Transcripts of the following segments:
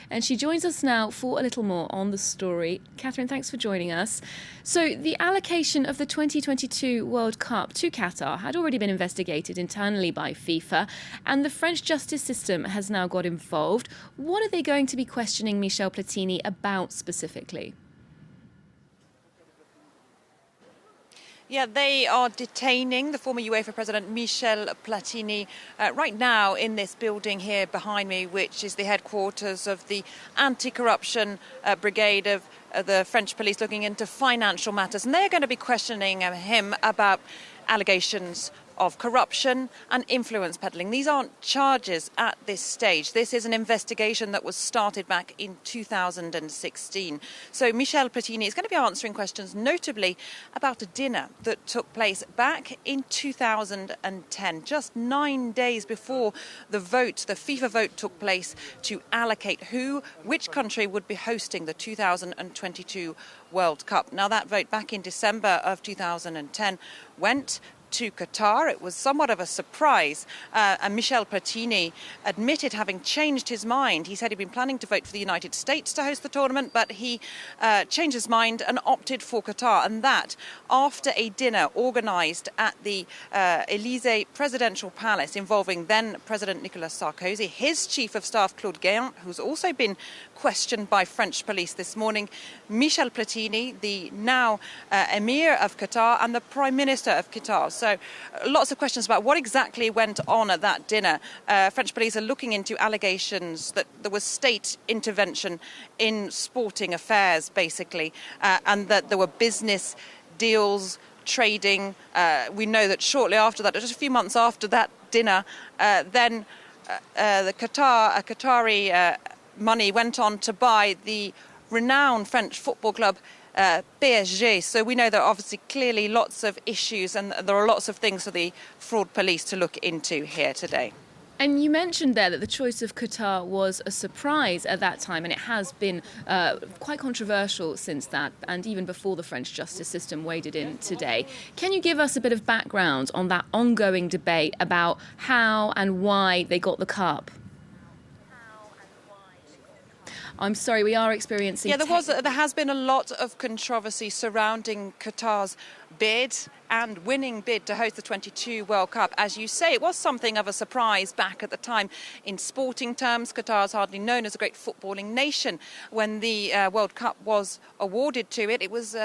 and she joins us now for a little more on the story. Catherine, thanks for joining us. So the allocation of the 2022 World Cup to Qatar had already been investigated internally by FIFA, and the French justice system has now got involved. What are they going to be questioning Michel Platini about specifically? Yeah, they are detaining the former UEFA president Michel Platini right now in this building here behind me, which is the headquarters of the anti-corruption brigade of the French police looking into financial matters. And they're going to be questioning him about allegations of corruption and influence peddling. These aren't charges at this stage. This is an investigation that was started back in 2016. So Michel Platini is going to be answering questions notably about a dinner that took place back in 2010, just 9 days before the FIFA vote took place to allocate which country would be hosting the 2022 World Cup. Now, that vote back in December of 2010 went to Qatar. It was somewhat of a surprise, and Michel Platini admitted having changed his mind. He said he'd been planning to vote for the United States to host the tournament, but he changed his mind and opted for Qatar, and that after a dinner organised at the Élysée Presidential Palace involving then President Nicolas Sarkozy, his chief of staff Claude Guéant, who's also been questioned by French police this morning, Michel Platini, the now Emir of Qatar, and the Prime Minister of Qatar. So lots of questions about what exactly went on at that dinner. French police are looking into allegations that there was state intervention in sporting affairs, basically, and that there were business deals, trading. We know that shortly after that, just a few months after that dinner, then the Qatari money went on to buy the renowned French football club PSG. So we know there are obviously clearly lots of issues, and there are lots of things for the fraud police to look into here today. And you mentioned there that the choice of Qatar was a surprise at that time, and it has been quite controversial since that, and even before the French justice system waded in today. Can you give us a bit of background on that ongoing debate about how and why they got the cup? I'm sorry, we are experiencing... Yeah, there has been a lot of controversy surrounding Qatar's bid and winning bid to host the 22 World Cup. As you say, it was something of a surprise back at the time. In sporting terms, Qatar is hardly known as a great footballing nation. When the World Cup was awarded to it, it was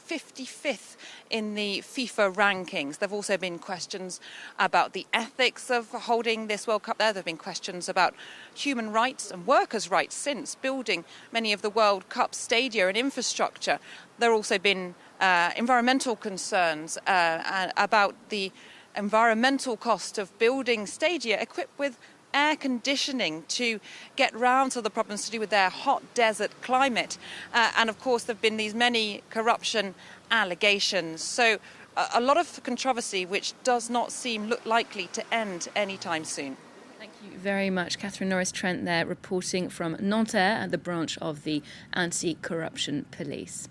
55th in the FIFA rankings. There have also been questions about the ethics of holding this World Cup there. There have been questions about human rights and workers' rights since building many of the World Cup stadia and infrastructure. There have also been environmental concerns about the environmental cost of building stadia equipped with air conditioning to get round to the problems to do with their hot desert climate. And of course, there have been these many corruption allegations. So a lot of controversy which does not seem likely to end anytime soon. Thank you very much. Catherine Norris-Trent there reporting from Nanterre, the branch of the anti-corruption police.